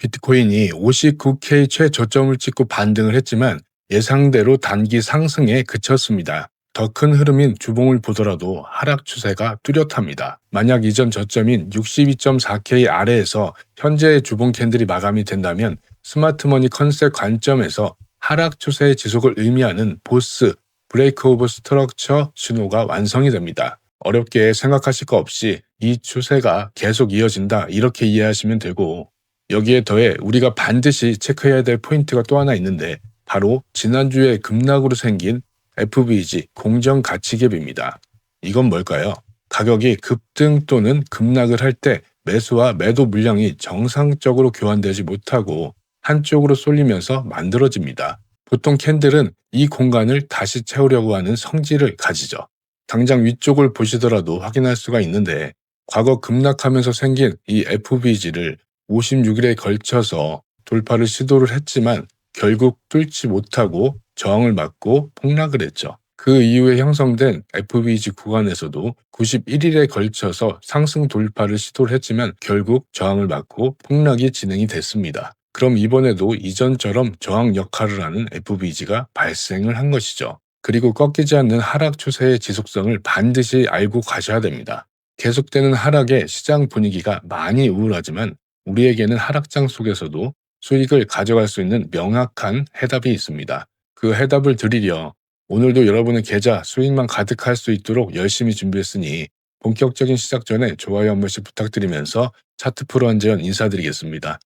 비트코인이 59K 최저점을 찍고 반등을 했지만 예상대로 단기 상승에 그쳤습니다. 더 큰 흐름인 주봉을 보더라도 하락 추세가 뚜렷합니다. 만약 이전 저점인 62.4K 아래에서 현재의 주봉 캔들이 마감이 된다면 스마트머니 컨셉 관점에서 하락 추세의 지속을 의미하는 보스, 브레이크 오브 스트럭처 신호가 완성이 됩니다. 어렵게 생각하실 거 없이 이 추세가 계속 이어진다 이렇게 이해하시면 되고, 여기에 더해 우리가 반드시 체크해야 될 포인트가 또 하나 있는데 바로 지난주에 급락으로 생긴 FVG 공정가치갭입니다. 이건 뭘까요? 가격이 급등 또는 급락을 할 때 매수와 매도 물량이 정상적으로 교환되지 못하고 한쪽으로 쏠리면서 만들어집니다. 보통 캔들은 이 공간을 다시 채우려고 하는 성질을 가지죠. 당장 위쪽을 보시더라도 확인할 수가 있는데, 과거 급락하면서 생긴 이 FVG를 56일에 걸쳐서 돌파를 시도를 했지만 결국 뚫지 못하고 저항을 맞고 폭락을 했죠. 그 이후에 형성된 FVG 구간에서도 91일에 걸쳐서 상승 돌파를 시도를 했지만 결국 저항을 맞고 폭락이 진행이 됐습니다. 그럼 이번에도 이전처럼 저항 역할을 하는 FVG가 발생을 한 것이죠. 그리고 꺾이지 않는 하락 추세의 지속성을 반드시 알고 가셔야 됩니다. 계속되는 하락의 시장 분위기가 많이 우울하지만 우리에게는 하락장 속에서도 수익을 가져갈 수 있는 명확한 해답이 있습니다. 그 해답을 드리려 오늘도 여러분의 계좌 수익만 가득할 수 있도록 열심히 준비했으니 본격적인 시작 전에 좋아요 한 번씩 부탁드리면서 차트 프로 한재현 인사드리겠습니다.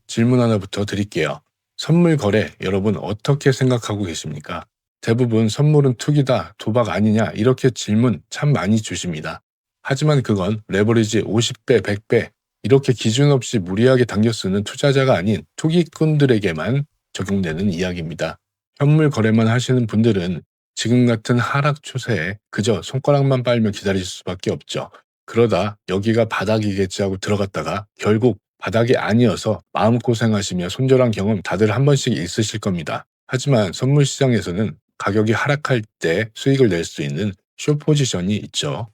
질문 하나부터 드릴게요. 선물 거래 여러분 어떻게 생각하고 계십니까? 대부분 선물은 투기다, 도박 아니냐 이렇게 질문 참 많이 주십니다. 하지만 그건 레버리지 50배, 100배 이렇게 기준 없이 무리하게 당겨 쓰는 투자자가 아닌 투기꾼들에게만 적용되는 이야기입니다. 현물 거래만 하시는 분들은 지금 같은 하락 추세에 그저 손가락만 빨며 기다릴 수밖에 없죠. 그러다 여기가 바닥이겠지 하고 들어갔다가 결국 바닥이 아니어서 마음고생하시며 손절한 경험 다들 한 번씩 있으실 겁니다. 하지만 선물 시장에서는 가격이 하락할 때 수익을 낼 수 있는 숏 포지션이 있죠.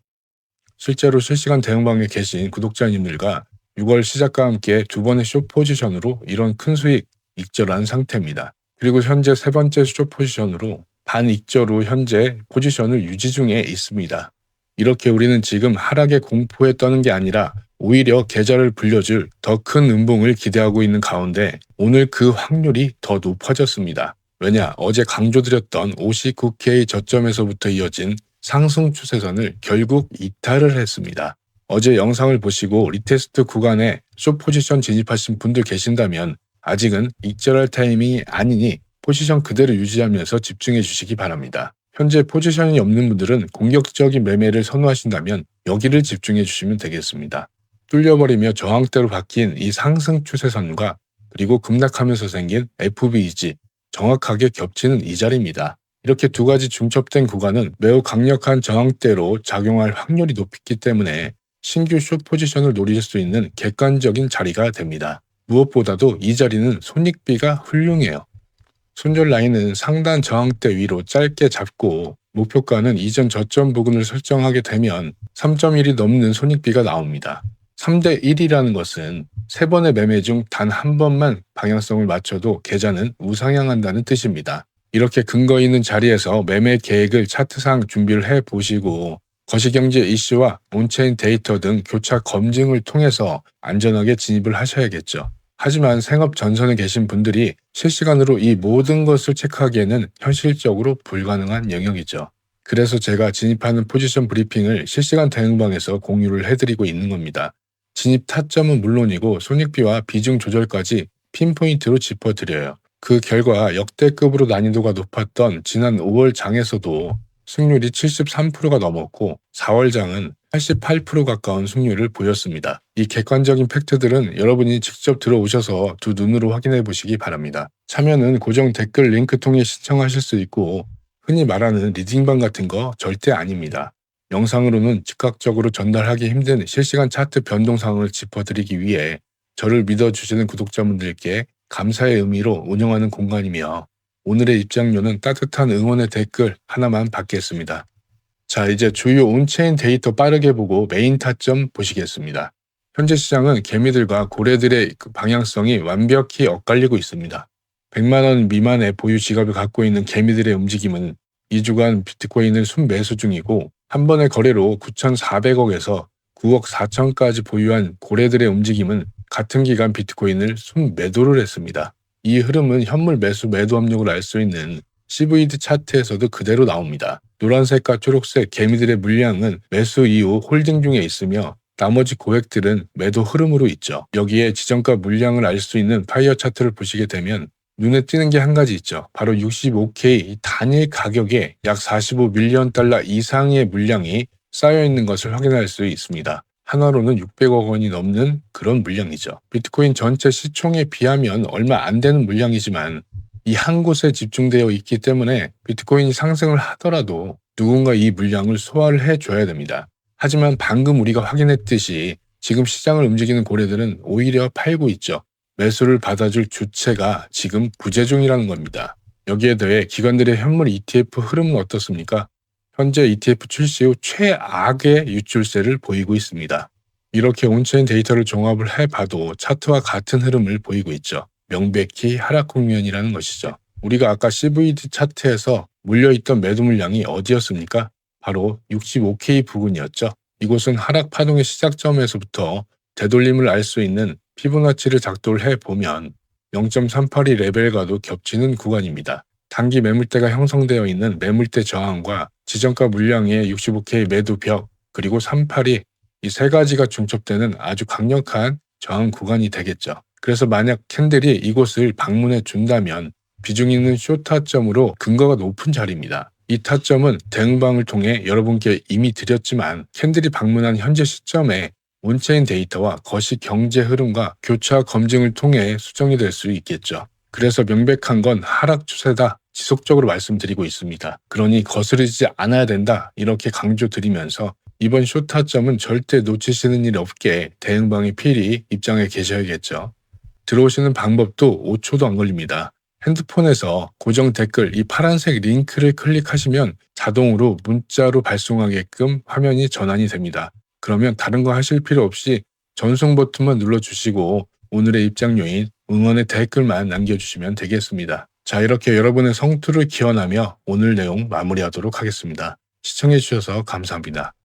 실제로 실시간 대응방에 계신 구독자님들과 6월 시작과 함께 두 번의 숏 포지션으로 이런 큰 수익 익절한 상태입니다. 그리고 현재 세 번째 숏 포지션으로 반익저로 현재 포지션을 유지 중에 있습니다. 이렇게 우리는 지금 하락의 공포에 떠는 게 아니라 오히려 계좌를 불려줄 더 큰 음봉을 기대하고 있는 가운데 오늘 그 확률이 더 높아졌습니다. 왜냐, 어제 강조드렸던 59K 저점에서부터 이어진 상승 추세선을 결국 이탈을 했습니다. 어제 영상을 보시고 리테스트 구간에 숏 포지션 진입하신 분들 계신다면 아직은 익절할 타이밍이 아니니 포지션 그대로 유지하면서 집중해 주시기 바랍니다. 현재 포지션이 없는 분들은 공격적인 매매를 선호하신다면 여기를 집중해 주시면 되겠습니다. 뚫려버리며 저항대로 바뀐 이 상승 추세선과 그리고 급락하면서 생긴 FVG, 정확하게 겹치는 이 자리입니다. 이렇게 두 가지 중첩된 구간은 매우 강력한 저항대로 작용할 확률이 높기 때문에 신규 숏 포지션을 노릴 수 있는 객관적인 자리가 됩니다. 무엇보다도 이 자리는 손익비가 훌륭해요. 손절 라인은 상단 저항대 위로 짧게 잡고 목표가는 이전 저점 부근을 설정하게 되면 3.1이 넘는 손익비가 나옵니다. 3대 1이라는 것은 세 번의 매매 중 단 한 번만 방향성을 맞춰도 계좌는 우상향한다는 뜻입니다. 이렇게 근거 있는 자리에서 매매 계획을 차트상 준비를 해보시고 거시경제 이슈와 온체인 데이터 등 교차 검증을 통해서 안전하게 진입을 하셔야겠죠. 하지만 생업 전선에 계신 분들이 실시간으로 이 모든 것을 체크하기에는 현실적으로 불가능한 영역이죠. 그래서 제가 진입하는 포지션 브리핑을 실시간 대응방에서 공유를 해드리고 있는 겁니다. 진입 타점은 물론이고 손익비와 비중 조절까지 핀포인트로 짚어드려요. 그 결과 역대급으로 난이도가 높았던 지난 5월 장에서도 승률이 73%가 넘었고 4월 장은 88% 가까운 승률을 보였습니다. 이 객관적인 팩트들은 여러분이 직접 들어오셔서 두 눈으로 확인해 보시기 바랍니다. 참여는 고정 댓글 링크 통해 신청하실 수 있고 흔히 말하는 리딩방 같은 거 절대 아닙니다. 영상으로는 즉각적으로 전달하기 힘든 실시간 차트 변동 상황을 짚어드리기 위해 저를 믿어주시는 구독자분들께 감사의 의미로 운영하는 공간이며 오늘의 입장료는 따뜻한 응원의 댓글 하나만 받겠습니다. 자, 이제 주요 온체인 데이터 빠르게 보고 메인 타점 보시겠습니다. 현재 시장은 개미들과 고래들의 그 방향성이 완벽히 엇갈리고 있습니다. 100만 원 미만의 보유 지갑을 갖고 있는 개미들의 움직임은 2주간 비트코인을 순매수 중이고, 한 번의 거래로 9,400억에서 9억 4천까지 보유한 고래들의 움직임은 같은 기간 비트코인을 순매도를 했습니다. 이 흐름은 현물 매수 매도 압력을 알 수 있는 CVD 차트에서도 그대로 나옵니다. 노란색과 초록색 개미들의 물량은 매수 이후 홀딩 중에 있으며, 나머지 고액들은 매도 흐름으로 있죠. 여기에 지정가 물량을 알 수 있는 파이어 차트를 보시게 되면 눈에 띄는 게 한 가지 있죠. 바로 65K 단일 가격에 약 45밀리언 달러 이상의 물량이 쌓여 있는 것을 확인할 수 있습니다. 하나로는 600억 원이 넘는 그런 물량이죠. 비트코인 전체 시총에 비하면 얼마 안 되는 물량이지만 이 한 곳에 집중되어 있기 때문에 비트코인이 상승을 하더라도 누군가 이 물량을 소화를 해줘야 됩니다. 하지만 방금 우리가 확인했듯이 지금 시장을 움직이는 고래들은 오히려 팔고 있죠. 매수를 받아줄 주체가 지금 부재 중이라는 겁니다. 여기에 더해 기관들의 현물 ETF 흐름은 어떻습니까? 현재 ETF 출시 후 최악의 유출세를 보이고 있습니다. 이렇게 온체인 데이터를 종합을 해봐도 차트와 같은 흐름을 보이고 있죠. 명백히 하락 국면이라는 것이죠. 우리가 아까 CVD 차트에서 물려있던 매도 물량이 어디였습니까? 바로 65K 부근이었죠. 이곳은 하락 파동의 시작점에서부터 되돌림을 알 수 있는 피보나치를 작도를 해보면 0.382 레벨과도 겹치는 구간입니다. 단기 매물대가 형성되어 있는 매물대 저항과 지정가 물량의 65K 매도 벽, 그리고 382, 이 세 가지가 중첩되는 아주 강력한 저항 구간이 되겠죠. 그래서 만약 캔들이 이곳을 방문해 준다면 비중 있는 쇼 타점으로 근거가 높은 자리입니다. 이 타점은 대응방을 통해 여러분께 이미 드렸지만, 캔들이 방문한 현재 시점에 온체인 데이터와 거시 경제 흐름과 교차 검증을 통해 수정이 될 수 있겠죠. 그래서 명백한 건 하락 추세다, 지속적으로 말씀드리고 있습니다. 그러니 거스르지 않아야 된다, 이렇게 강조드리면서 이번 쇼 타점은 절대 놓치시는 일 없게 대응방에 필히 입장해 계셔야겠죠. 들어오시는 방법도 5초도 안 걸립니다. 핸드폰에서 고정 댓글 이 파란색 링크를 클릭하시면 자동으로 문자로 발송하게끔 화면이 전환이 됩니다. 그러면 다른 거 하실 필요 없이 전송 버튼만 눌러주시고 오늘의 입장 요인, 응원의 댓글만 남겨주시면 되겠습니다. 자, 이렇게 여러분의 성투를 기원하며 오늘 내용 마무리하도록 하겠습니다. 시청해주셔서 감사합니다.